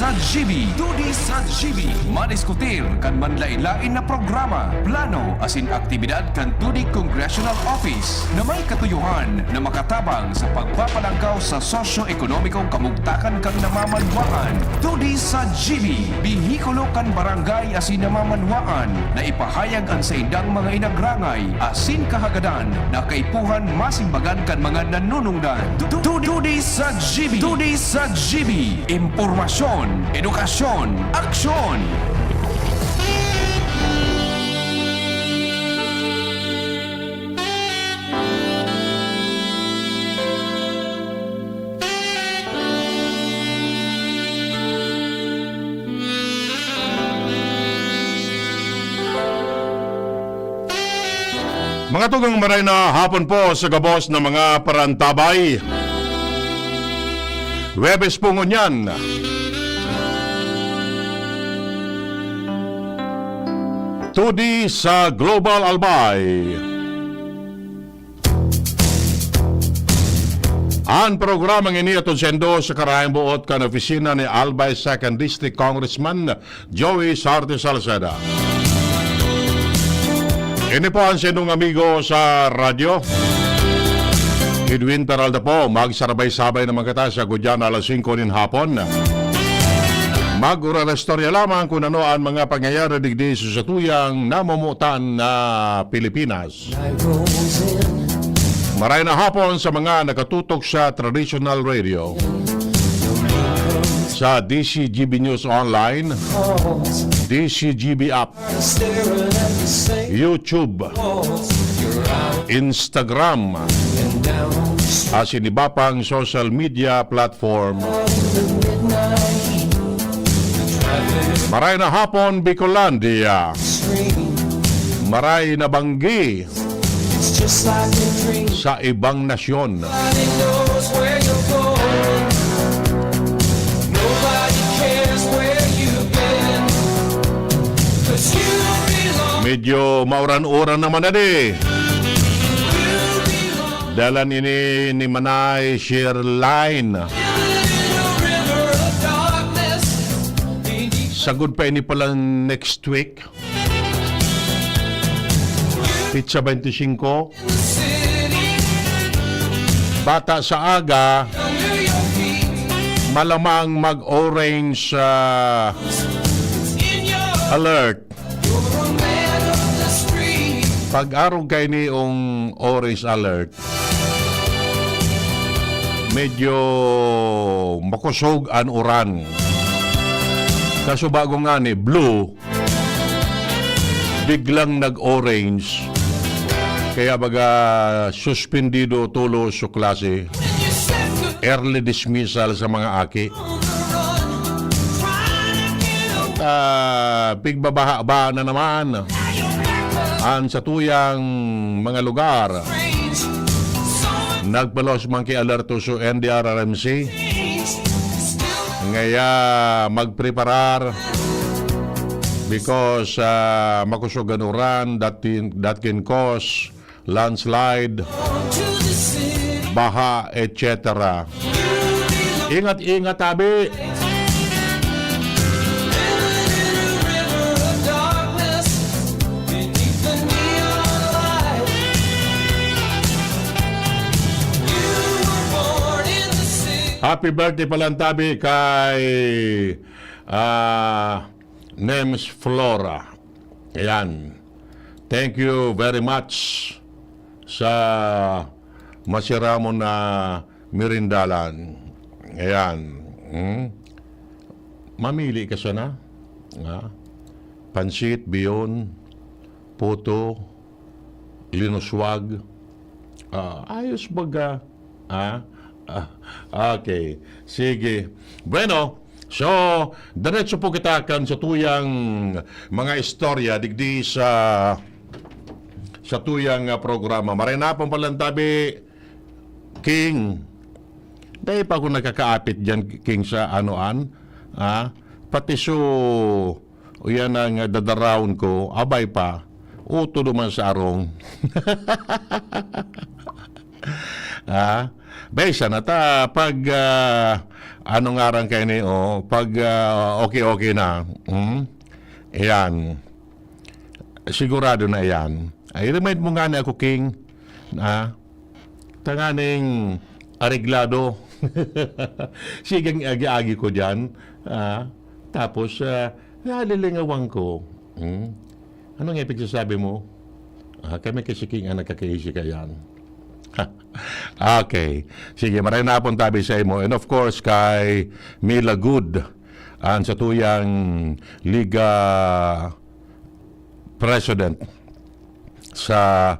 sa GB. Tudi sa GB. Madiskutir kan manlain-lain na programa, plano asin aktibidad kan tudi Congressional Office na may katuyuhan na makatabang sa pagpapalangkaw sa sosyo-ekonomikong kamugtakan kang namamanwaan. Tudi sa GB. Bihikulo kan barangay asin namamanwaan na ipahayag ang sa indang mga inagrangay asin kahagadan na kaipuhan masimbagan kan mga nanunungdan. Tudi sa GB. Tudi sa GB. Impormasyon, edukasyon, aksyon. Mga tugang maray na hapon po sa gabos ng mga parantabay. Webes po ngunyan. Tudi sa Global Albay. Ang programang ini atong sendo sa karahang buot kan opisina ni Albay 2nd District Congressman Joey Sarte Salceda. Ini po ang sendong amigo sa radyo. Edwin Taralda po, magsarabay-sabay naman kita sa Gudyan alas 5 nin hapon. Mag-ura na istorya lamang kung ano ang mga pangyayari digdi sa tuyang namumutan na Pilipinas. Maray na hapon sa mga nakatutok sa traditional radio. Sa DCGB News Online, DCGB App, YouTube, Instagram, asin iba pang social media platform. Maray na hapon Bicolandia, maray na banggi sa ibang nasyon. Medyo mauran-uran naman na di. Dalan ini ni Manay Sherline. Sagod pa ini pala next week. Pizza 25. Bata sa aga. Malamang mag-orange alert. Pag-araw kayo ni yung orange alert, medyo makusog ang uran. Kaso bago nga ni blue, biglang nag-orange. Kaya baga suspendido tulo sa klase. Early dismissal sa mga aki. Pigbabaha na naman ang sa tuyang mga lugar. Nagpalos man kay alerto sa NDRRMC. Ngaya magpreparar because makusuganuran that can cause landslide, baha, etc. Ingat-ingat tabi. Happy birthday palantabi kay Nems Flora. Ayan. Thank you very much sa masira mo na mirindalan. Ayan. Mamili ka sana. Pansit, biyon, puto, linuswag. Ayos baga. Okay. Sige. Bueno, so, diretso po kita kan sa tuyang mga istorya digdi sa tuyang programa. Marinapon palantabi, King. Dahil pa ako nakakaapit dyan, King, sa anoan. Pati so, yan ang dadarawon ko, abay pa, uto naman sa arong. Besa na ta, pag, ano nga rin kayo ni, pag okay na, ayan, sigurado na yan. Ay, remind mo nga na ako, King, tanganing areglado. Sigang agi-agi ko dyan. Tapos, nalilingawang ko. Anong ibig sasabi mo? Kami kasi King ang nagkakaisi ka yan. Okay. Sige, maraming napon tabi sa imo. And of course, kay Mila Good, ang sa tuyang Liga President sa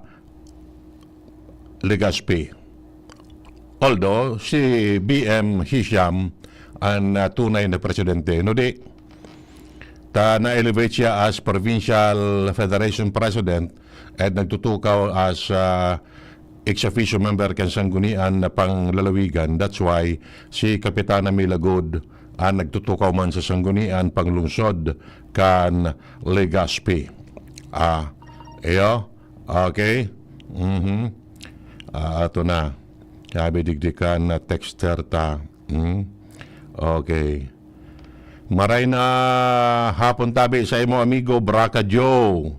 Legazpi. Although, si BM Hisham ang tunay na presidente. No di, na-elevate siya as Provincial Federation President at nagtutukaw as ex-officio member kan sanggunian na panglalawigan. That's why si Kapitana Mila Good ang nagtutukaw man sa sanggunian panglungsod kan Legazpi. Okay. Ato na. Sabi digdikan na texter ta. Okay. Maray na hapon tabi sa imo amigo Braca Joe.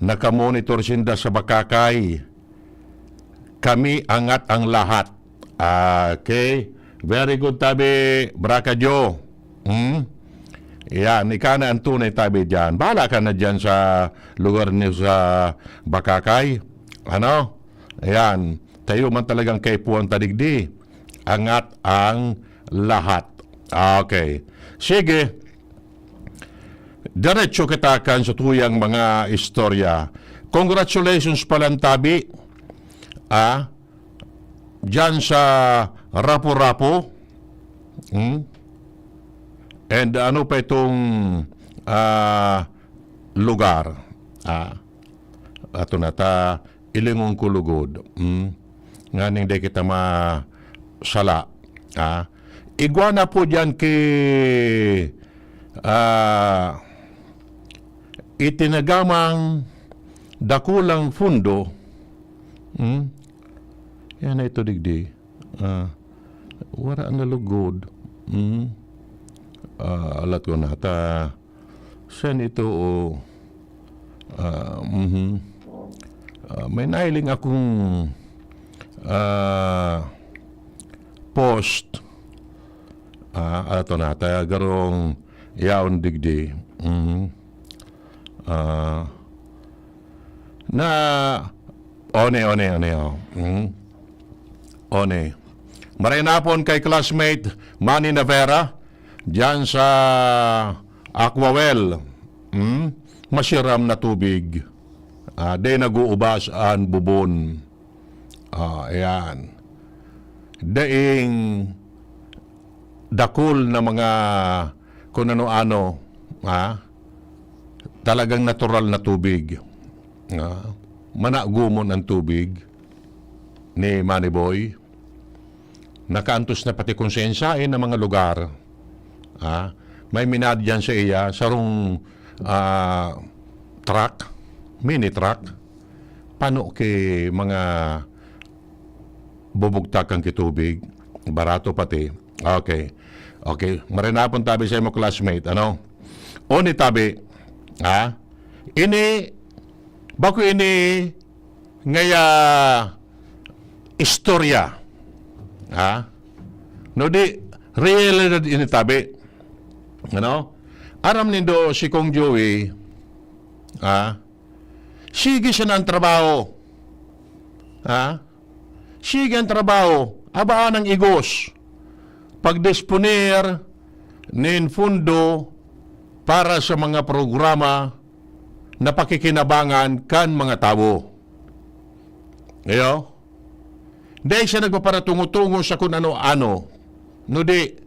Nakamonitor sinda sa Bakakay. Kami angat ang lahat. Okay. Very good tabi, Braca Joe. Yan, ika na ang tunay tabi dyan. Bahala ka na dyan sa lugar niyo sa Bakakay. Ano? Ayan. Tayo man talagang kay Puan Tadigdi. Angat ang lahat. Okay. Sige. Diretso kita kan sa tuyang mga istorya. Congratulations palang tabi. Diyan sa Rapo-Rapo. And ano pa itong lugar? Ato na ta, Ilingong Kulugod. Nganing di kita masala. Iguana po diyan kay itinagamang dakulang fundo. Yan na ito digdi. Wala ang nalugod. Alat ko na ta. Saan ito may nailing akong post. Ato na ta. Garong yaon digdi. Na one. Maray napon kay classmate Manny Navera diyan sa Aquawell. Masiram na tubig. Day naguubas ang bubon. Ayan. Daing dakol na mga kung ano-ano, talagang natural na tubig. Managumon ang tubig ni Manny Boy. Nakaantos na pati konsensain ng mga lugar. May minadyan sa iya, sarong truck, mini truck, pano kay mga bubugtakan kitubig, barato pati. Okay. Marinapon tabi sa imo classmate, ano? O ni tabi, ini, bako ini, ngaya, istorya, no di, realidad ini tabi, ano? Aram nindo si Kong Joey, sige siya ng trabaho, sige ang trabaho, abaan ng igos, pagdisponer nin fundo para sa mga programa na pakikinabangan kan mga tao. Ngayon, dahil siya nagpaparatungo-tungo sa kung ano-ano, no di,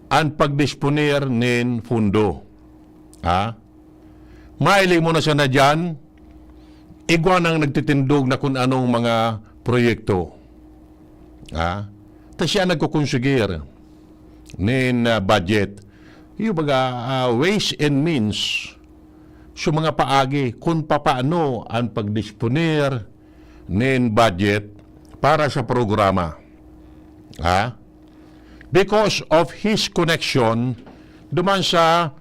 ang pagdisponer nin fundo. Mailing mo na siya na dyan, iguanang nagtitindog na kung anong mga proyekto. Tapos siya nagkukonsigir nin budget. Yung baga, ways and means sa mga paagi kung paano ang pagdisponer nin budget para sa programa. Because of his connection duman sa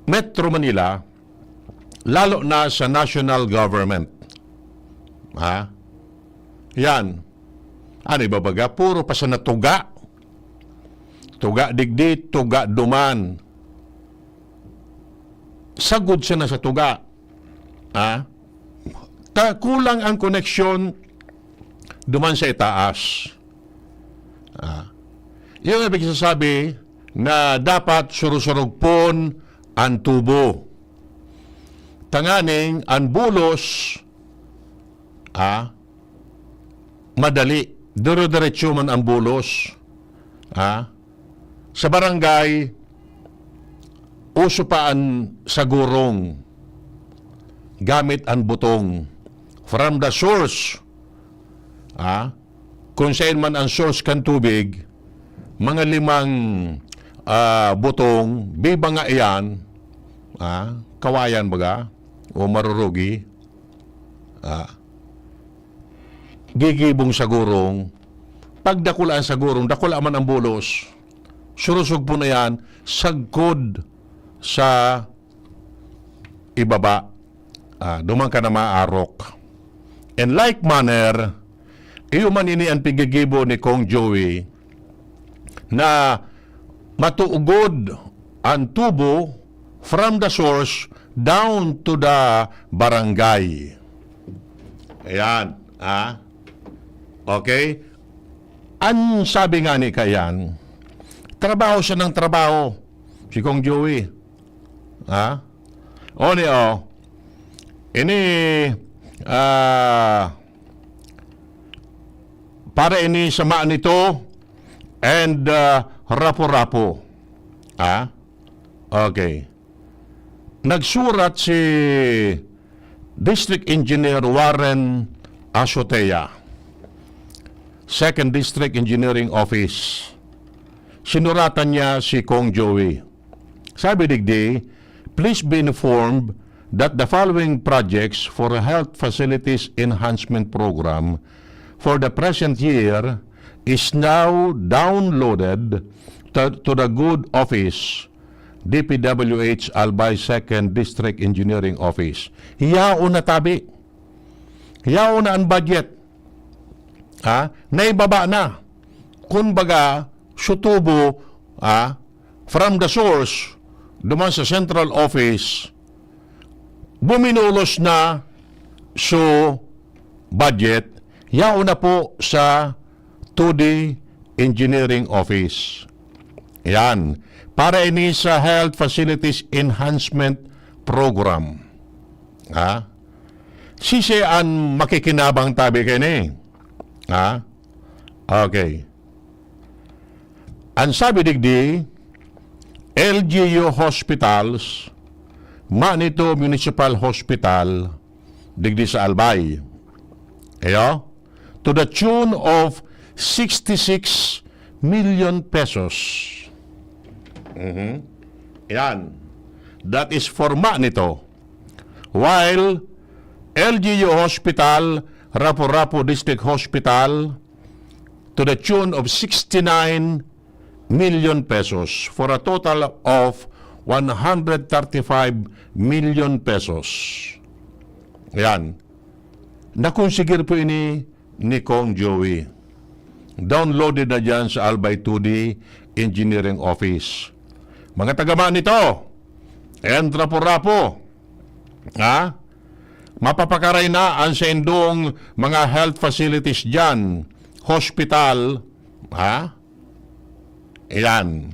Metro Manila, lalo na sa national government. Yan. Ano ibabaga? Puro pa sa natuga. Tuga digdi, tuga duman. Sagod siya na sa tuga. Kulang ang koneksyon duman sa itaas. Yung ibig sasabi na dapat surusurugpon ang tubo. Tanganing ang bulos madali. Diro-diretso man ang bulos. Sa barangay, uso pa ang sagurong gamit ang butong from the source. Kung saan man ang source kan tubig, mga 5 butong, biba nga iyan, kawayan baga, o marurugi, gigibong sagurong, pagdakulaan sagurong, dakula man ang bulos, surusog po na yan, sagkod sa ibaba, dumang ka na maarok. In like manner, iyo man ini ang pigigibo ni Kong Joey na matuugod ang tubo from the source down to the barangay. Ayan. Okay? Ang sabi nga ni Kayan, trabaho siya ng trabaho, si Kong Joey. Ini, para ini sama nito and rapo-rapo. Okay. Nagsurat si District Engineer Warren Asotea, 2nd District Engineering Office. Sinuratan niya si Kong Joey. Sabi digdi, please be informed that the following projects for a health facilities enhancement program for the present year is now downloaded to the Good Office, DPWH Albay 2nd District Engineering Office. Hiyao na tabi. Hiyao na ang budget. Naibaba na. Kumbaga, sutubo from the source, duman sa central office, buminulos na so budget, yao na po sa 2D Engineering Office. Yan. Para ini sa Health Facilities Enhancement Program. Sisi ang makikinabang tabi kayo ni. Okay. Ang sabi digdi, LGU Hospitals, Manito Municipal Hospital, digdi sa Albay. To the tune of 66 million pesos. Yan. That is for Manito. While LGU Hospital, Rapo-Rapo District Hospital, to the tune of 69 million pesos for a total of 135 million pesos. Yan. Nakonsigir po ini ni Kong Joey. Downloaded na dyan sa Albay 2D Engineering Office. Mga tagama nito, and Rapo-Rapo, mapapakaray na ang sa indong mga health facilities dyan, hospital, Ayan.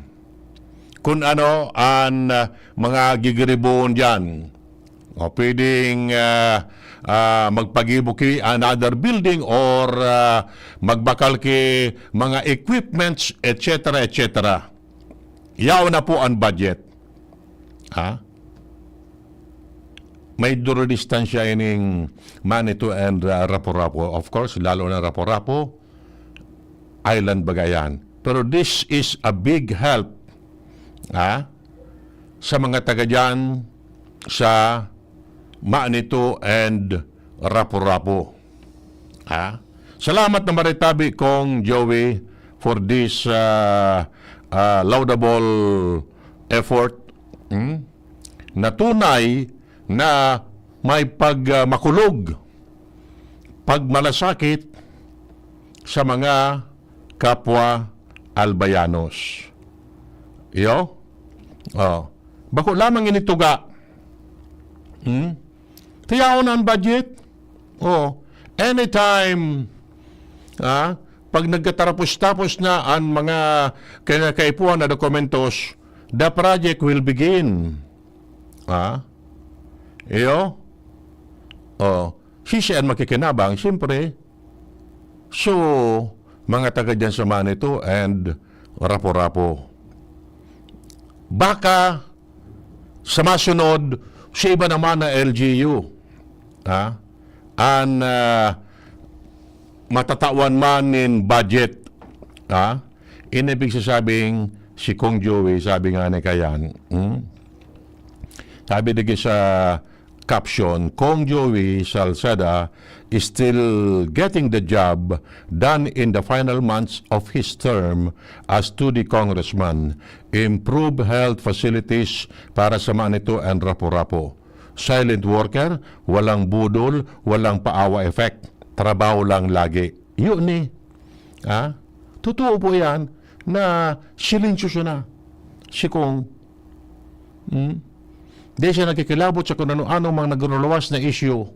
Kung ano ang mga gigiribon dyan, pwedeng magpagibuki another building or magbakal ki mga equipments, etc. etc. Yaw na po ang budget. May duro-distansya ining Manito and Rapo-Rapo. Of course, lalo na Rapo-Rapo, island bagayan. Pero this is a big help sa mga taga dyan sa Manito and Rapo-Rapo. salamat na maritabi kong Joey for this laudable effort na tunay na may pagmakulog, pagmalasakit sa mga kapwa albayanos. Iyo? Bako lamang inituga. Tiyaon ang budget. Anytime pag nagkatarapos-tapos na ang mga kaipuan na dokumentos, the project will begin. Iyo? Sisiyan makikinabang, siyempre. So, mga taga dyan sa Manito and Rapo-Rapo. Baka sa masunod, sa iba naman na LGU, ang matatawan man in budget, inibig sasabing si Kong Joey, sabi nga ni Kayan, sabi digi sa caption, Kong Joey Salceda is still getting the job done in the final months of his term as 2D congressman. Improve health facilities para sa Manito and Rapo-Rapo. Silent worker, walang budol, walang paawa effect. Trabaho lang lagi. Yun eh. Totoo po yan na silensyo siya na. Si Kong. Di siya nagkikilabot sa kung ano-ano mga nagluluwas na issue,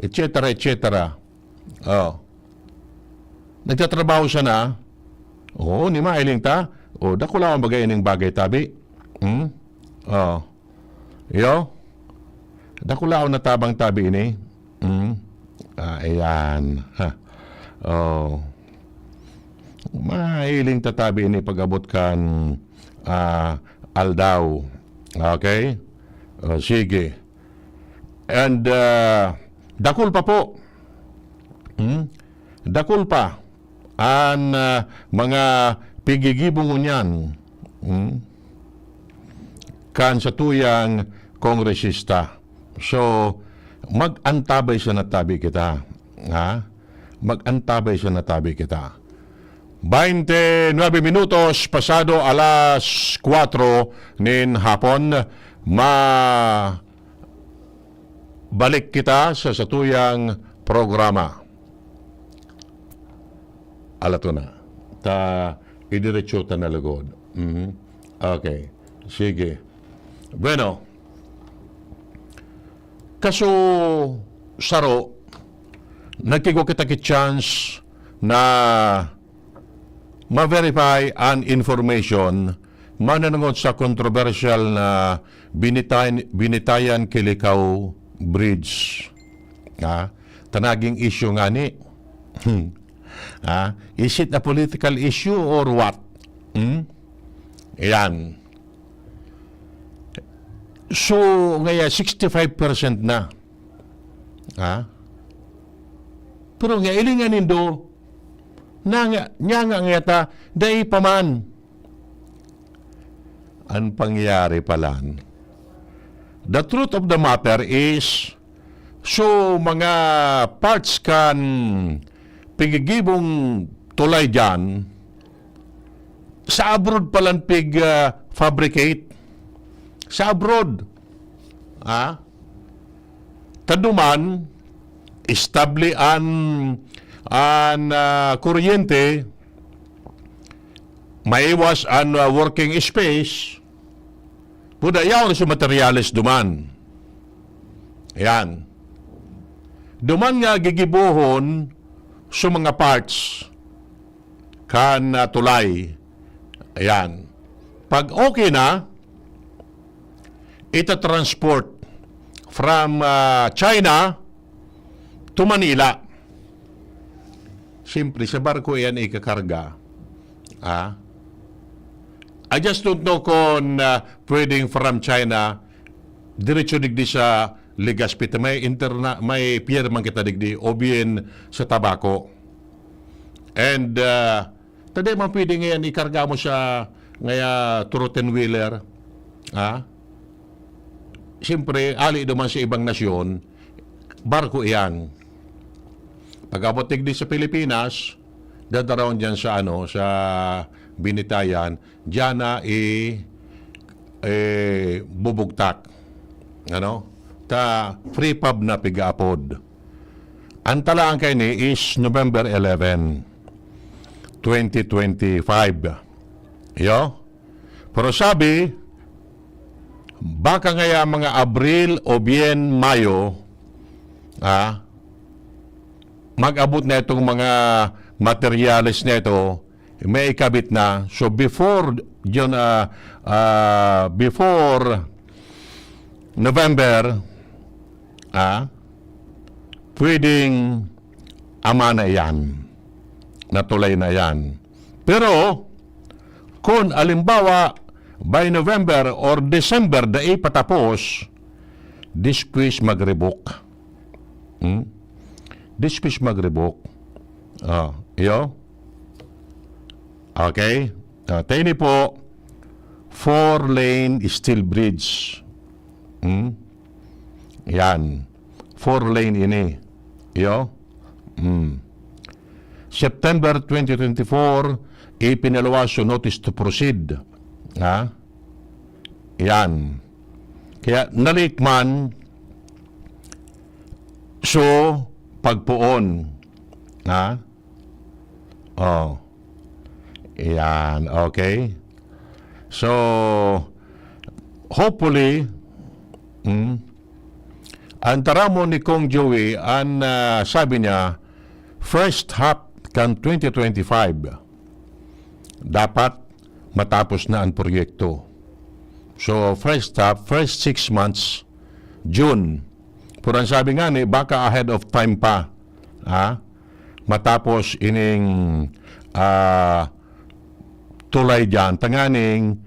etc. etc. Nagtatrabaho siya na. Ni mailing ta. Dako lang ang bagay ng bagay tabi. Yo. Dako lang na tabang tabi ini. Ayan. Mailing tatabi ini pag-abot kan aldaw. Okay? Sige. And dakul pa po. Dakul pa ang mga pigigibong unyan kan sa tuyang kongresista. So, mag-antabay sa natabi kita. Mag-antabay sa natabi kita. 29 minutos pasado alas 4 nin hapon, balik kita sa satuyang programa. Alato na. Idiretso ta na lugod. Okay. Sige. Bueno. Kaso, saro, nagkigo kita chance na ma-verify ang information mananungot sa controversial na Binitayan Kilikaw Bridge. Tanaging issue nga ni. Is it a political issue or what? Ayan. So, ngaya 65% na. Pero nga ilingan nindo nya nga ngayata day paman. Ang pangyari palan. The truth of the matter is, so mga parts kan pigigibong tulay dyan, sa abroad palang fabricate. Sa abroad. Taduman, establi an kuryente, maiwas an working space, puda yaw na sa materialis duman. Ayan. Duman nga gigibuhon sa mga parts kan tulay. Ayan. Pag okay na, ita-transport from China to Manila. Simple, sa barko yan ikakarga. I just don't know kung pwedeng from China diretso digdi sa Legazpi. May pierman kita digdi o bien sa tabako. And taday man pwede ngayon ikarga mo sa ngaya Turuten-Wheeler. Siyempre, ali naman sa ibang nasyon, barko iyan. Pag-abot digdi sa Pilipinas, dadaroon dyan sa sa Binitayan, dyan na bubugtak. Ta free pub na pigaapod. Ang talaan kay ni is November 11, 2025. Yo? Pero sabi, baka ngaya mga Abril o bien Mayo, mag-abot na itong mga materyales na ito, may ikabit na. So before November, pwedeng ama na yan. Natulay na yan. Pero, kung alimbawa, by November or December, daig patapos, disquiz mag-revoke. Disquiz mag-revoke. Iyo? Okay? Tayo ni po, 4-lane steel bridge. Yan. 4-lane ini. Iyo? September 2024, ipinalawas yung notice to proceed. Yan. Kaya nalikman, so, pagpuon. Yan. Okay? So, hopefully, ang taramo ni Kong Joey, ang sabi niya, first half kan 2025, dapat matapos na ang proyekto. So, first half, first 6 months, June. Pero ang sabi nga ni, baka ahead of time pa. Matapos ining tulay dyan. Tanganing,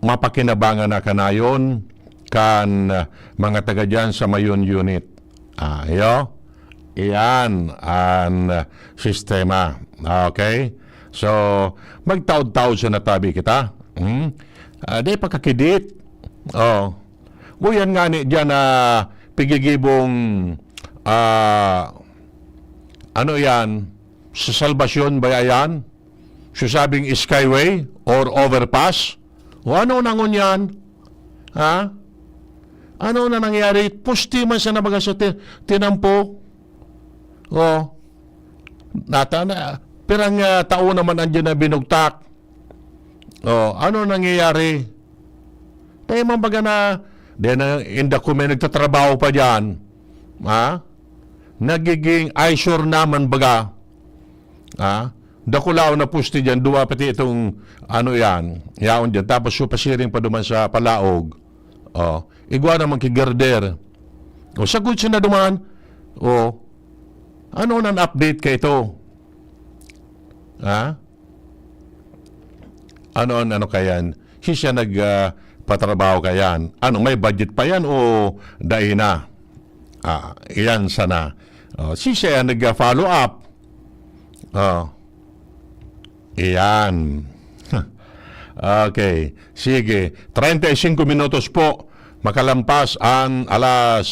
mapakinabangan na kanayon kan mga taga dyan sa Mayon unit. Iyo? Iyan ang sistema. Okay? So, magtaod-taod sa natabi kita. Di pagkakidit. Buyan nga ni dyan na pigigibong ano yan? Sa salbasyon ba yan? Susabing skyway or overpass? O ano nangon yan? Ano na nangyari? Pusti man sa nabaga sa tinampo. Pirang tao naman andyan na binugtak. Ano nangyayari? Tayo man baga na hindi ko may nagtatrabaho pa dyan. Nagiging eyesore naman baga. Dakulaw na pusti dyan, duwa pati itong yan, yaon dyan. Tapos supasiring pa duman sa palaog. Igwa naman kigarder. Sagot siya na duman. Ano nang update ka ito? Ano kayan? Siya nagpatrabaho kayan. May budget pa yan o dahil na? Iyan sana. Siya nag-follow up. Iyan. Okay. Sige. 35 minutos po. Makalampas ang alas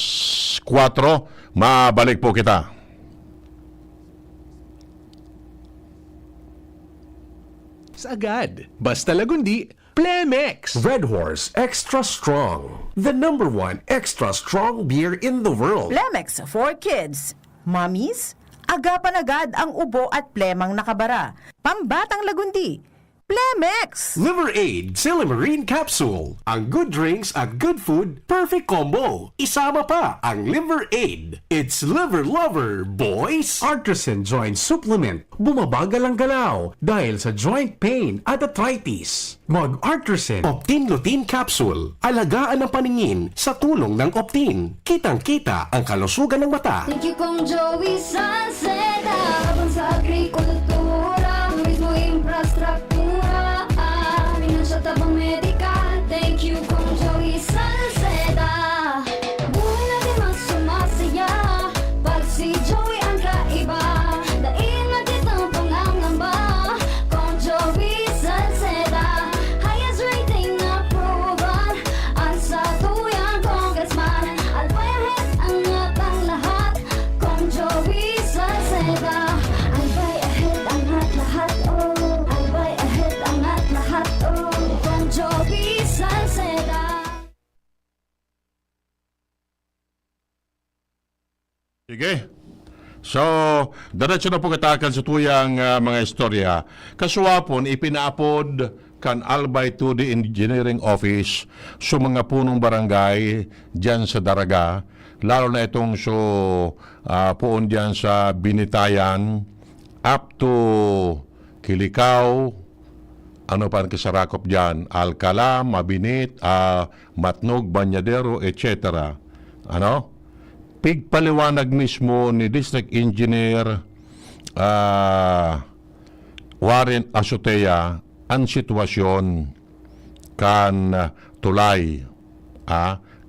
4. Mabalik po kita. Agad. Basta Lagundi, Plemex. Red Horse Extra Strong. The #1 extra strong beer in the world. Plemex for kids. Mommies, agapan agad ang ubo at plemang nakabara. Pambatang Lagundi. Plemex! Liver Aid Silimarine Capsule. Ang good drinks at good food, perfect combo. Isama pa ang Liver Aid. It's liver lover, boys! Artisan Joint Supplement. Bumabagal ang galaw dahil sa joint pain at arthritis. Mag-Artisan Optin Lutein Capsule. Alagaan ang paningin sa tulong ng Optin. Kitang-kita ang kalusugan ng mata. Thank you Kong Joey Salceda. Habang sa agrikultura, turismo, infrastruktura, sa tabang medikal. Thank you Kong Joey Salceda. Buhay natin mas sumasaya pag si Joey ang kaiba. Daig natin ang pangangamba. Kong Joey Salceda, highest rating approval. Ang sa tuyang congressman, albayahit ang atang lahat. Kong Joey Salceda. Sige. So, diretso na po katakan sa tuyang mga istorya. Kasuwapon, ipinaapod kan Albay 2D Engineering Office sa mga punong barangay dyan sa Daraga. Lalo na itong poon dyan sa Binitayan up to Kilikaw, ano pa ang kasarakop dyan, Alcala, Mabinit, Matnog, Banyadero, etc. Ano? Pigpaliwanag mismo ni District Engineer Warren Azotea ang sitwasyon kan tulay,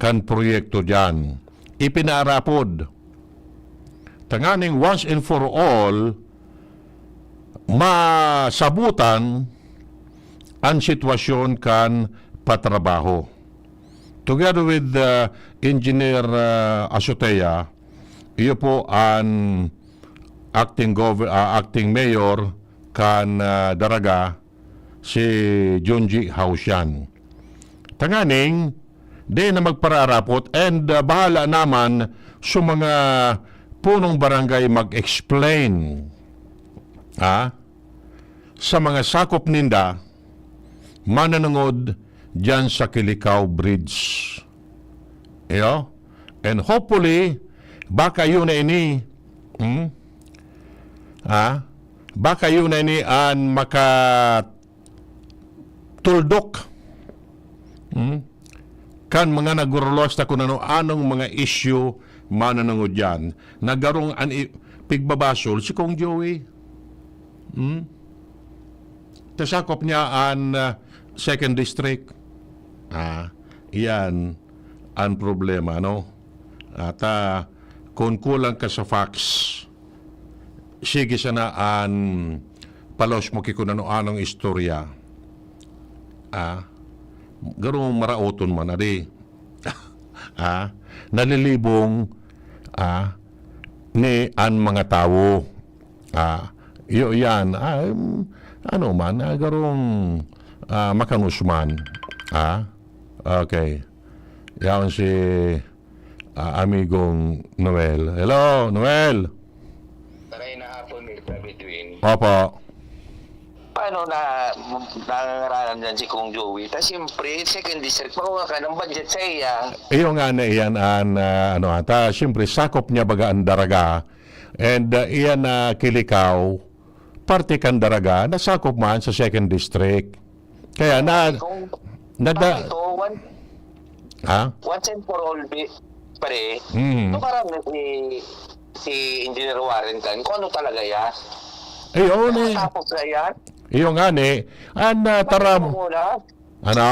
kan proyekto dyan. Ipinaarapod. Tanganing once and for all, masabutan ang sitwasyon kan patrabaho. Together with Engineer Azotea, iyo po ang acting mayor kan Daraga, si Junji Hausyan. Tanganing, di na magpararapot and bahala naman sa mga punong barangay mag-explain sa mga sakop ninda mananangod dyan sa Kilikaw Bridge. And hopefully, baka yun na ini, baka yun na ini ang makatuldok kan mga nagurulos na kung anong mga issue mananangod dyan. Nagarong pigbabasol si Kong Joey. Tasakop niya ang second district. Iyan ang problema, no? At kung kulang ka sa facts, sige sana ang palos mo kikun anong istorya. Garong marauton man na di. Nalilibong ni ang mga tao. Yan, ano man, garong makanusman. Okay. Yan si amigong Noel. Hello, Noel. Taray na hapon, Mr. Between. Opo. Paano nangangaralan dyan si Kong Joey? Tapos siyempre, second district, makuha ka ng budget sa iya. Iyo nga na iyan ang siyempre sakop niya baga ang Daraga and iyan na Kilikaw parte kan Daraga nasakop man sa second district. Kaya Bakit ito, once and for all, pare, ito parang si Engineer Warren kan, kung ano talaga yan? Ayun eh. Tapos na yan? Iyo nga ni an taram. Ano?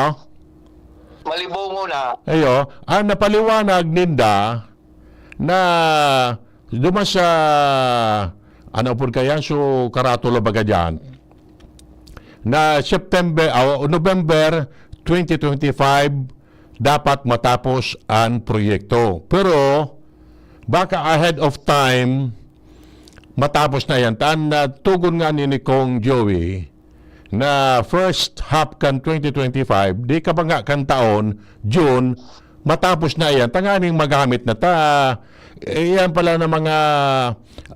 Malibo muna. Ayo, ang napaliwanag ninda na duman sa ano po kaya so karatula baga dyan na November 2025 dapat matapos ang proyekto. Pero baka ahead of time matapos na yan. Tugon nga ni Kong Joey na first half kan 2025, di ka ba nga kan taon, June, matapos na yan, tanganing magamit na ta. Yan pala na mga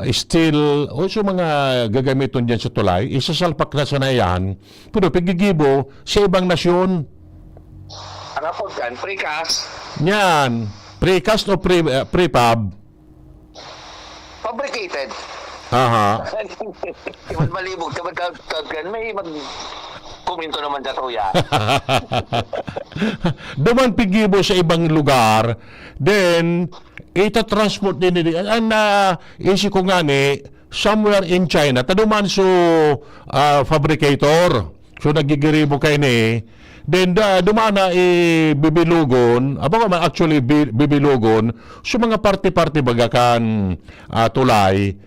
steel, o so mga gagamiton dyan sa tulay, isasalpak na sa na yan, pero pigigibo sa ibang nasyon. Ano po kan? Precast? Yan, precast o prefab? Fabricated. Aha. Kapag malibog, kapag may mag-kuminto naman sa tuya. Duman pigibo sa ibang lugar, then ita-transport din isi ko nga ni somewhere in China taduman so fabricator so nagigiribo kay ni then dumana bibilugon actually bibilugon so mga parte-parte bagakan tulay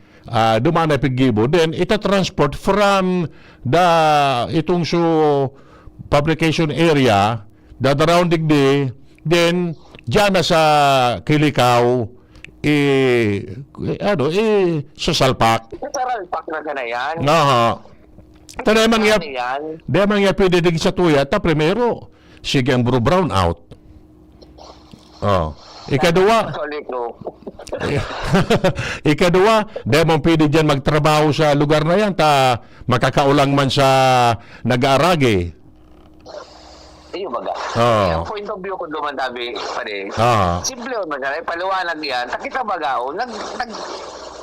dumana pigibo then ita-transport from itong so fabrication area dadaraw digdi then diyan na sa Kilikaw sasalpak. Sasalpak na ka na yan. Tanemang ya pwede din sa tuya ta primero sige ang brown out. Ikadua, ikadua, di mo pwede dyan magtrabaho sa lugar na yan, ta makakaulang man sa nag-aaragi. Iyo baga. Oo. Ang point of view ko duman tabi pare. Ah. Simple yun man paliwanag yan. Takita bagaw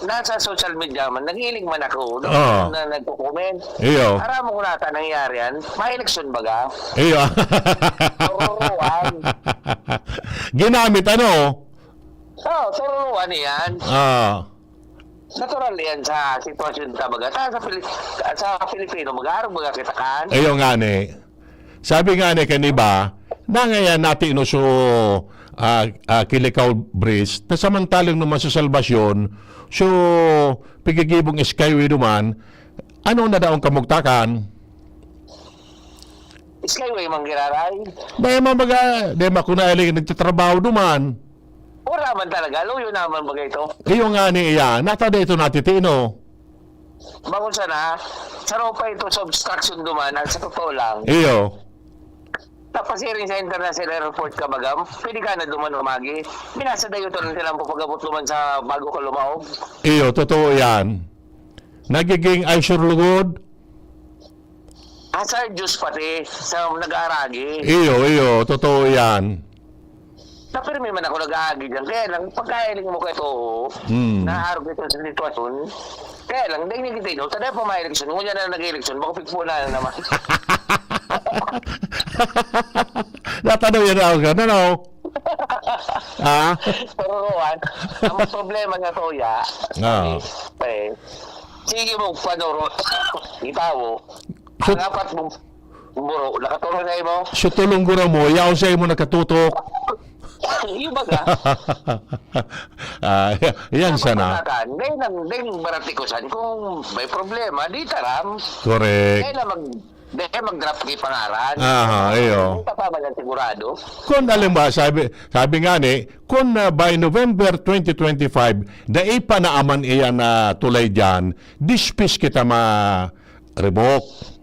nasa social media man nagiling man ako Oo. na nagko-comment. Iyo. Aram mo nata nangyari yan. May eleksyon baga. Iyo. Tururuan. Ginamit ano? Tururuan yan. Ah. Natural yan sa sitwasyon tabaga. Sa Pilipino mag-aarog baga kita kan. Iyo nga ni. Sabi nga ni kaniba, na ngayon natin so Kilikaw Bridge, na samantalang naman sa salbasyon, so pigigibong skyway naman, ano na daw ang kamugtakan? Skyway manggiraray. May mga, di makunailing nagtatrabaho naman. Wala man talaga. Luyo naman baga ito. Iyo nga ni iya, nata dito natitino. Bangon sana, sa ropa ito sa obstruction duman, sa totoo lang. Iyo. Napasiring sa international airport ka bagam, pwede ka na duman umagi. Minasa dayo to lang silang pupagabot duman sa bago ka lumaog. Iyo, totoo yan. Nagiging ay surlugod. Asa Diyos pati sa nag-aaragi. Iyo, totoo yan. Napirmi man ako nag-aagi dyan. Kaya lang, pagkailing mo ka ito, naharap ito sa sitwasyon. Kaya lang, dahil kita ino, taday pa may eleksyon. Ngunyan na nag-eleksyon, baka pigpuna na naman. Natanaw yan ako ka, ano? Ha? Pero Rowan, ang problema nga to, ya. Sige mo, panuro. Itawo. Ang apat mong buro, nakaturo na mo. So tulong gura mo, yaw sa'yo mo nakatutok. Yung baga. Yan sana. Dahil baratikusan, kung may problema, di taram. Correct. Dahil mag-drop kay pangaran. Aha, iyo. Hindi pa ba yan sigurado? Kung alam ba, sabi nga ni, kung by November 2025, dahil pa naaman iyan na tulay dyan, dispis kita ma-revoke.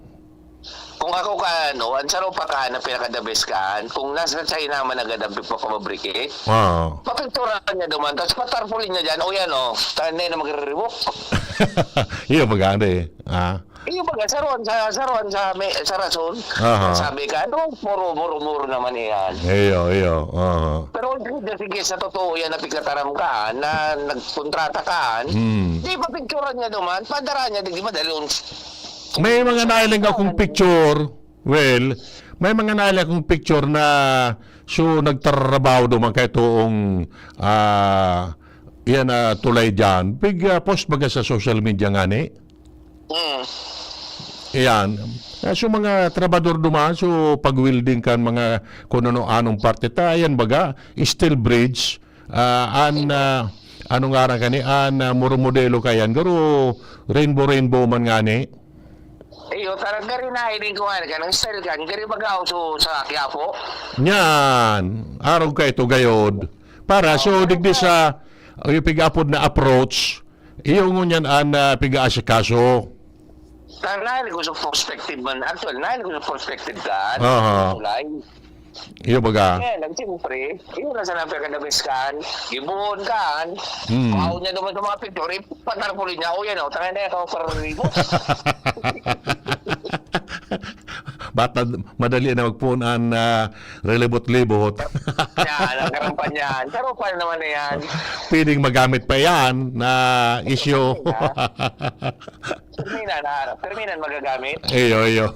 Kung ako ka, ang saro pa ka na pinakadabis ka, kung nasa China man nagadampi pa pamabrike, papinturan niya duman, tapos patarpulin niya dyan, yan tayo na magre-revoke. Iyo maganda eh. Iyo baga, saruan sa rason. Sabi ka, muro naman iyan. Iyo. Pero sige, sa totoo yan na pigkataram ka, na nagkontrata ka, di pa picturean niya duman, padara niya, di madali May mga nailang akong picture, may mga nailang akong picture na so nagtrabaho naman kay toong yan na tulay dyan. Big post baga sa social media nga ni. Yan. So mga trabador dumaan, so pag-welding kan mga kung ano-anong parte ta, yan baga, steel bridge, ano nga rin kani, muro modelo kayan, garo rainbow man nga ni. Iyo, tarang gari na hiling ko nga ng style ka, gari baga sa Quiapo. Yan. Araw ka ito gayod. Para, so digdi sa yung pig-apod na approach, iyong ngunyan piga-asikaso. Tarang nahiling ko sa perspective man. Actually, nahiling ko sa perspective ka. Iyo baga. Kaya lang, siyempre, iyo na sa napakadabis kan, gibuhon kan, pakaw niya naman sa mga picture, patarpulin niya, yan tangin na ito, parang Bata, madali na magpunan na relibot-libot. Yan, ang karampan yan. Pero paano naman na yan? Pwedeng magamit pa yan na issue. Terminan magagamit. Iyo.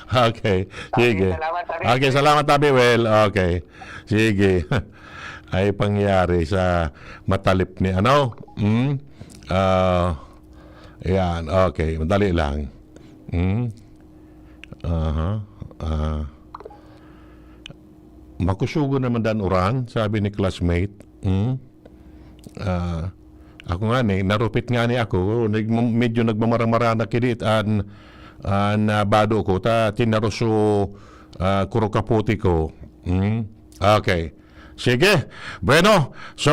Okay. Sige. Okay, salamat tabi. Well, okay. Sige. Ay pangyari sa matalip ni ano? Yan. Okay. Madali lang. Makusugo naman dan uran, sabi ni classmate. Ako nga ni, narupit nga ni ako, medyo nagmamarang-marang na kinit na bado ko, tinaroso kurokaputi ko. Okay. Sige. Bueno, so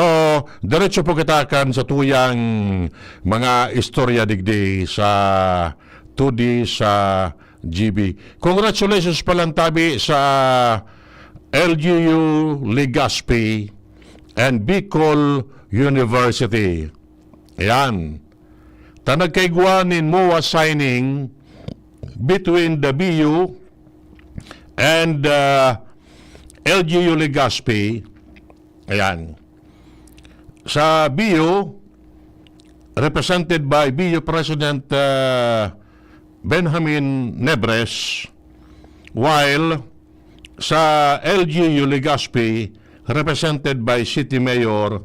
diretso po kita kan sa tuyang mga istorya digdi sa 2D sa GB. Congratulations palang tabi sa LGU Legazpi and Bicol University. Ayan. Tanagkaiguanin mo a signing between the BU and LGU Legazpi. Ayan. Sa BU, represented by BU President Benjamin Nebres, while sa LGU Legazpi, represented by City Mayor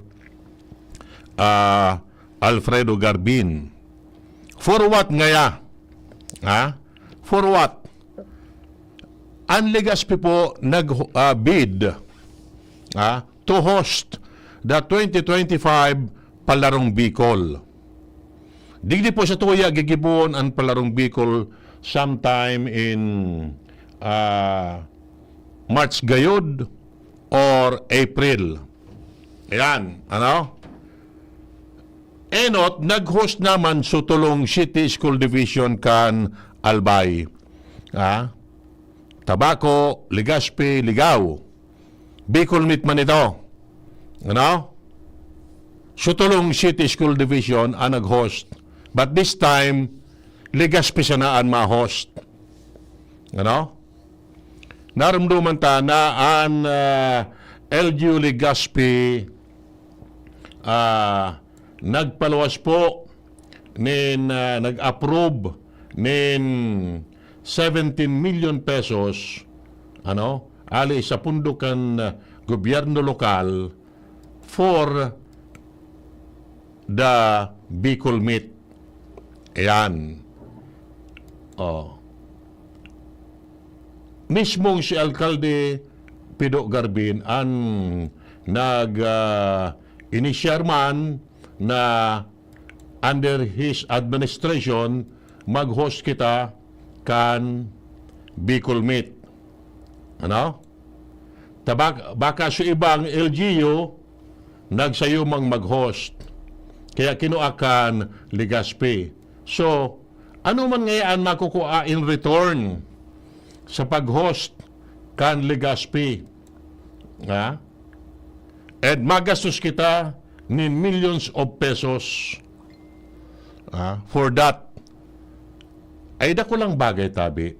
Alfredo Garbin. For what ngaya? For what? Ang Legazpi po nag-bid to host the 2025 Palarong Bicol. Digdi po sa tuya gigibon ang Palarong Bicol sometime in March gayod or April. Ayan, ano? Enot, nag-host naman sa Tulong City School Division kan Albay. Tabaco, Legazpi, Ligao. Bicol meet man ito. Ano? Sa Tulong City School Division ang nag-host. But this time, Legazpi sanaan ma-host. Ano? Naramdaman ta na ang LGU Legazpi nagpaluwas po nag-approve nin 17 million pesos ali sa pundukan gobyerno lokal for the Bicol Meet. Ayan. Mismong si Alkalde Pido Garbin ang nag-inisyar man na under his administration mag-host kita kan Bicol Meet. Ano? Baka sa ibang LGU nagsayumang mag-host. Kaya kinuakan Legazpi. So, ano man ngayon makukuha in return sa pag-host kan Legazpi? And magastos kita nin millions of pesos for that. Ay dako lang bagay tabi.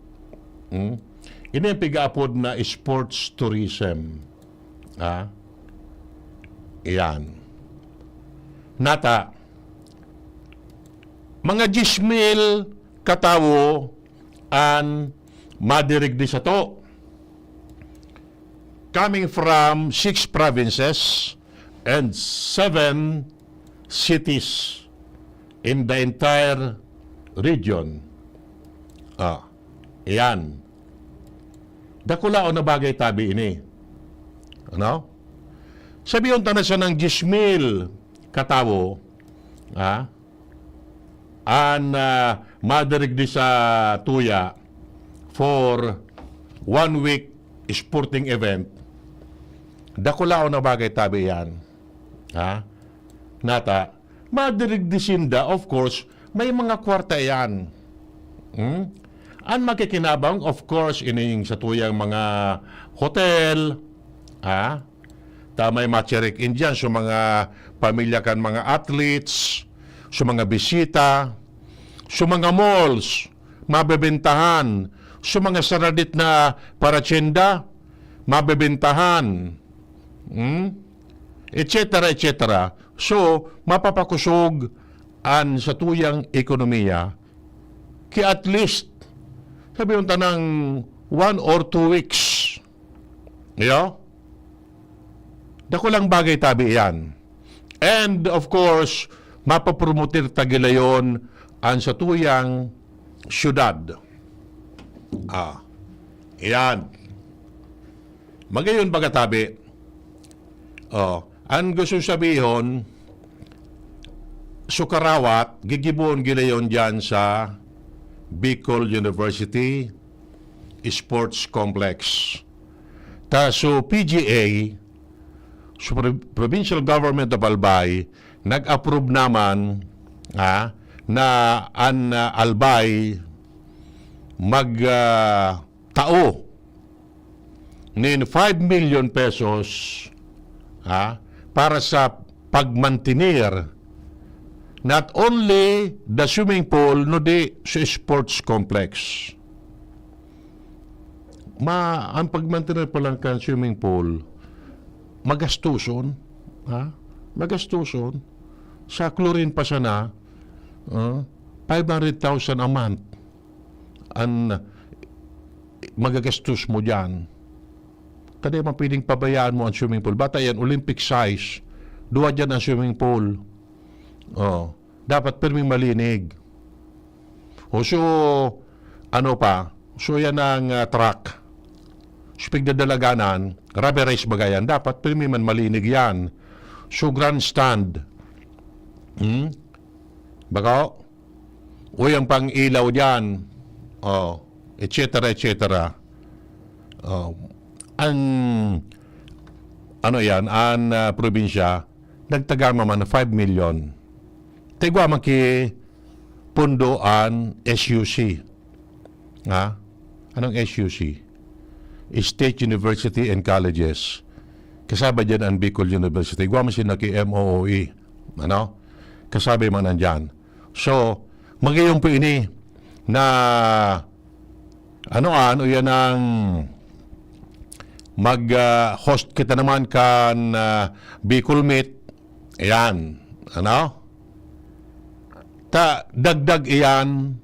Ini ang pigaapod na sports tourism. Iyan. Nata, mga 10,000 katawo ang madirigdi sa to. Coming from 6 provinces and 7 cities in the entire region. Iyan. Dakula o na bagay tabi ini. Ano? Sabi yung tanasa ng 10,000 katawo, madirigdi sa tuya for 1 week sporting event. Dakula o na bagay tabi yan. Nata, madirigdisinda, of course, may mga kwarta yan. Ang makikinabang, of course, ining sa tuyang mga hotel, tamay machirik in dyan, sa mga pamilya kan mga athletes, sa mga bisita, sa mga malls, mabebentahan, sa mga saradit na paratsenda, mabebentahan, etc. etc. So, mapapakusog an sa tuyang ekonomiya ki at least sabi yung tanang 1 or 2 weeks. Dako lang bagay tabi yan. And of course, mapapromotir tagilayon an sa tuyang syudad. Yan. Magayon baga tabi. Ang gusto sabihon, sukarawat, gigibon gilayon dyan sa Bicol University Sports Complex. So PGA, so Provincial Government of Albay, nag-approve naman na an Albay mag-tao nin 5 million pesos para sa pagmantinir not only the swimming pool no di sa sports complex. Ang pagmantinir pa lang kan swimming pool magastuson, ha? Magastuson. Sa chlorine pa sana 500,000 a month ang magagastos mo dyan. Kada man pwedeng pabayaan mo ang swimming pool. Bata yan, Olympic size. Duwa dyan ang swimming pool. Dapat pirming malinig. So, ano pa? So, yan ang track. So, pigdadalaganan, rubber race bagayan. Dapat pirming man malinig yan. So, grandstand. Baka, o yung pang ilaw dyan. Et cetera, et cetera. Ang probinsya nagtagama man 5 million. Tigwa man ki pundoan SUC. Ha? Anong SUC? State University and Colleges. Kasaba dyan ang Bicol University. Igwa man siya ki MOOE. Ano? Kasabi man nandyan. So, magayong po ini na yan ang mag-host kita naman kan Bicol Meet. Ayan. Dagdag iyan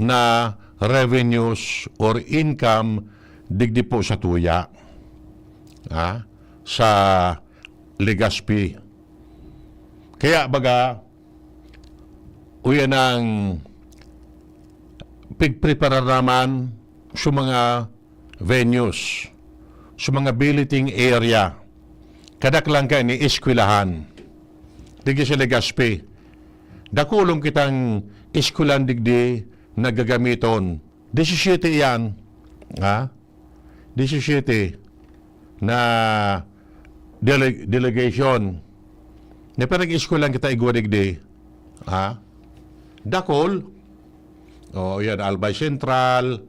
na revenues or income digdi po sa tuya. Sa Legazpi. Kaya baga, uyan ang pigprepara naman sa mga venues, sa mga billeting area. Kadak lang ka ni eskwelahan. Digdi sa Legazpi. Dakulong kitang eskwelahan digdi nagagamiton. 17 yan. 17 na delegation. Na parang eskwelahan kita igwa digdi. Dakol. Yan, Albay Central,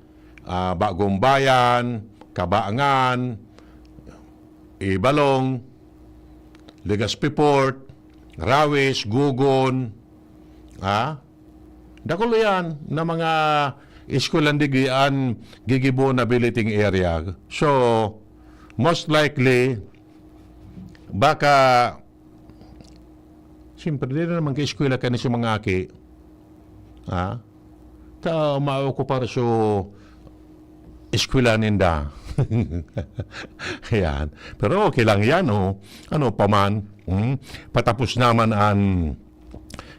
Bagong Bayan, Kabaangan, Ibalong, Legazpi Port, Rawis, Gugon, dakol yan na mga eskulandigian gigibo na billeting area. So, most likely, baka, siyempre, di na naman ka-eskwela ka ni sa mga aki, umao ko para so eskwela ninda. Yan. Pero okay lang yan, ano pa man. Patapos naman ang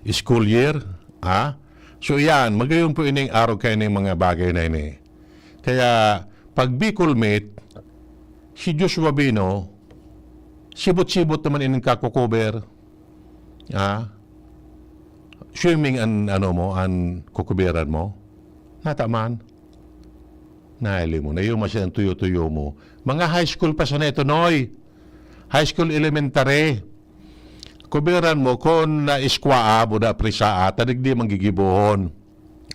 school year. So yan, magayon po ining araw kayo ng mga bagay na ini. Kaya, pag Bicol Meet, si Joshua Bino, sibot-sibot naman ining kakukober. Swimming ang kukuberan mo. Nataman. Naili mo. Na yung masyadong tuyo-tuyo mo. Mga high school pa sa neto, Noy. High school elementary. Kuberan mo kung na iskwaa, buda prisaa, tanig di manggigibuhon.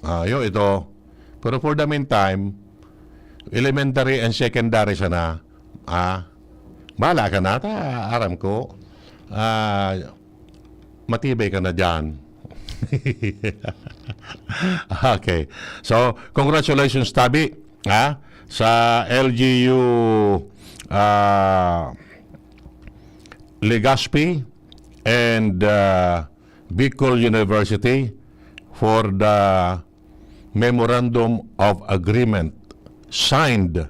Ito. Pero for the meantime, elementary and secondary sana. Bala ka na. Aram ko. Matibay ka na dyan. Okay. So, congratulations, Tabi, sa LGU Legazpi and Bicol University for the Memorandum of Agreement signed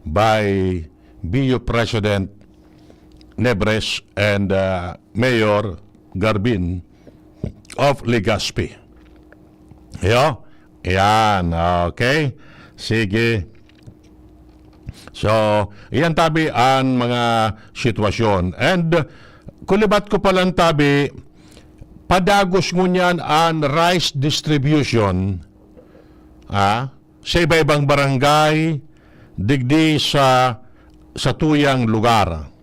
by BU President Nebres and Mayor Garbin of Legazpi. Yan. Okay. Sige. So, iyan tabi ang mga sitwasyon. And, kulibat ko palang tabi, padagos ngunyan ang rice distribution sa iba-ibang barangay, digdi sa tuyang lugar.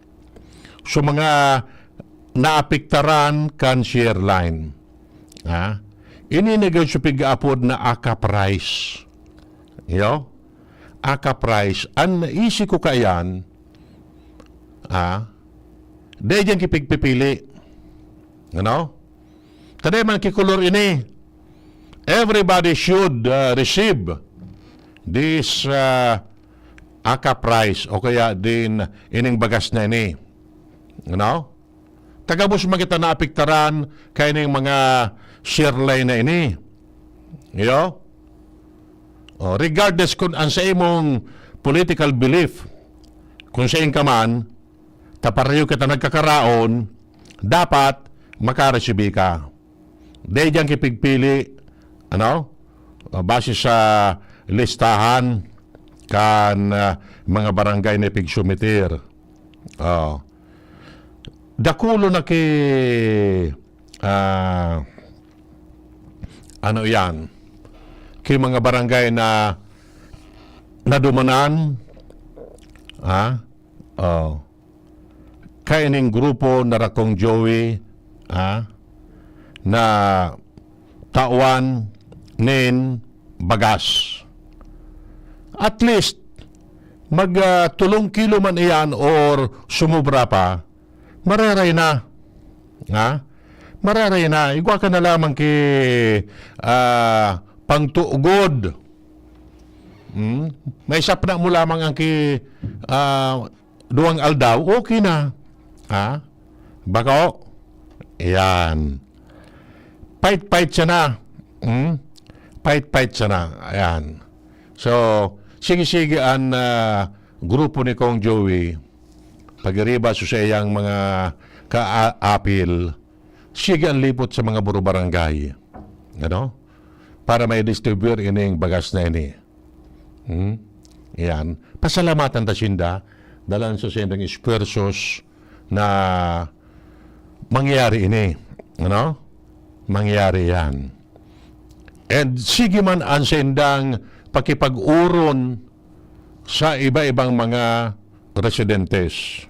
So, mga naapiktaran kan share line. Ininigay sa pig-aapod na aka price. Aka price. Ang naisi ko kayan, Dahil dyan kipigpipili. Ano? Taday man kikulor ini. Everybody should receive this aka price o kaya din ining bagas na ini. Ano? Tagabos makita na apiktaran kay ning mga share line na ini. Yo? Regardless kung ang sa imong political belief, kung sa ka man, tapareho kita nagkakaraon, dapat makaresibi ka. Dahil dyan kipigpili, ano? Base sa listahan kan mga barangay na pigsumitir. Dakulo na ki ano yan? Ki mga barangay na nadumanan kaining grupo na Rakong Joey na tawan nin bagas. At least mag 3 kilo man iyan or sumubra pa, mararay na. Mararay na. Igwa ka na lamang ki pangtuugod. May sapna mo lamang ang ki duwang aldaw, okay na. Bako? Ayan. Fight siya na. Fight siya na. Ayan. So, sige-sige ang grupo ni Kong Joey, pag-iriba sa iyang mga kaapil, sige ang lipot sa mga buro barangay. Ano? Para may distribute ining bagas na ini. Yan. Pasalamatan ta sinda dalan sa sindang espersos na mangyari ini. Ano? Mangyari yan. And sige man ang sindang pakipag-uron sa iba-ibang mga residentes.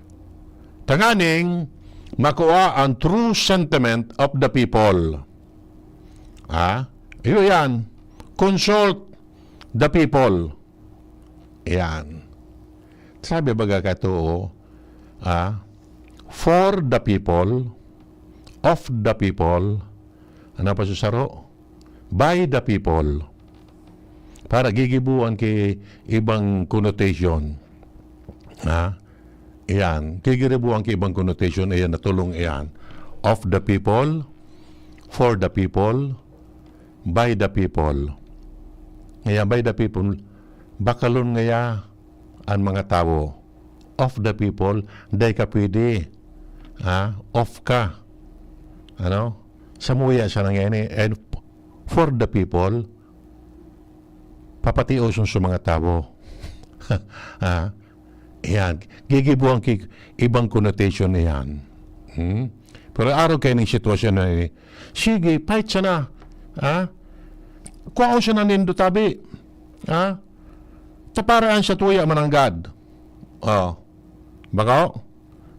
Tanganing makuha ang true sentiment of the people. Iyo yan. Consult the people. Yan. Sabi baga ka to, for the people, of the people, ano pa susaro? By the people. Para gigibuan kay ibang connotation. Iyan. Gigibuan kay ibang connotation. Iyan, natulong iyan. Of the people, for the people, by the people. Ngayon, by the people, bakalon ngaya ang mga tao. Of the people, day ka pwede. Off ka. Ano? Samuya siya nangyayari. And for the people, papatioson sa mga tao. Yan. Gigibuang ibang connotation na yan. Pero araw kayo ng sitwasyon na sige, fight siya na. Kuha siya na nindo tabi. Taparaan siya tuya mananggad. Baka?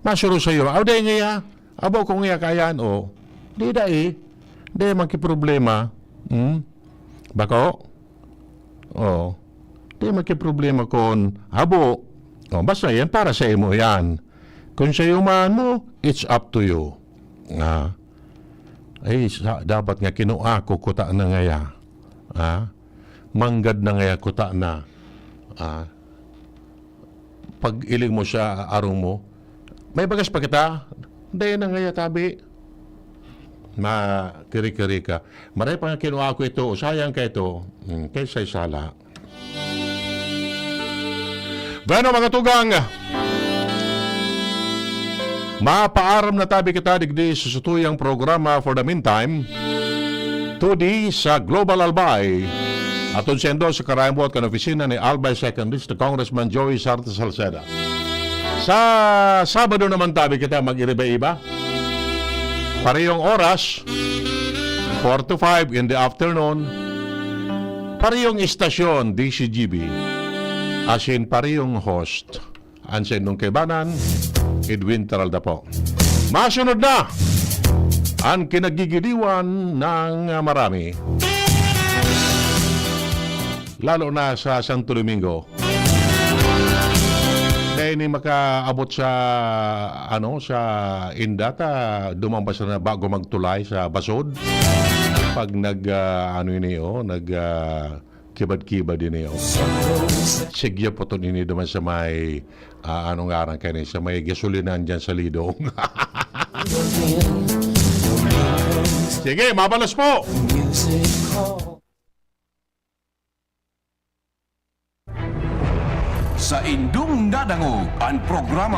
Masuro sa iyo. Aw, day ngaya. Abo kung ngaya kayan, Di da Di magkiproblema. Baka? Di magkiproblema kon abo. Basta yan, para sa imo yan. Kung sa iyo man mo, it's up to you. Dapat nga kinuha ko kuta na ngaya. Manggad na ngaya kuta na. Pag iling mo siya, arong mo, may bagas pa kita, dahil na ngaya tabi. Kiri-kiri ka. Maray pa nga kinuha ko ito, sayang ka ito, kaysa sala. Bueno, mga tugang, mapaaram na tabi kita digdi sa sutuyang programa for the meantime. Tudi sa Global Albay. Atun sendo sa karayambuat kan opisina ni Albay Second List na Congressman Joey Sarta Salceda. Sa Sabado naman tabi kita mag-iriba-iba. Parehong oras, 4 to 5 in the afternoon. Parehong istasyon, DCGB. Asin parehong host. Ansin nung kaibanan, Edwin Taralda po. Masunod na ang kinagigiliwan ng marami. Lalo na sa Santo Domingo. kaya ini makaabot sa sa indata dumambas na bago magtulay sa basod pag kibad-kibad din sigya po to ini duman sa may anong arang kanin sa may gasolinan dyan sa Lidong. Sige, mabalas po. Sa indung nadangog ang programa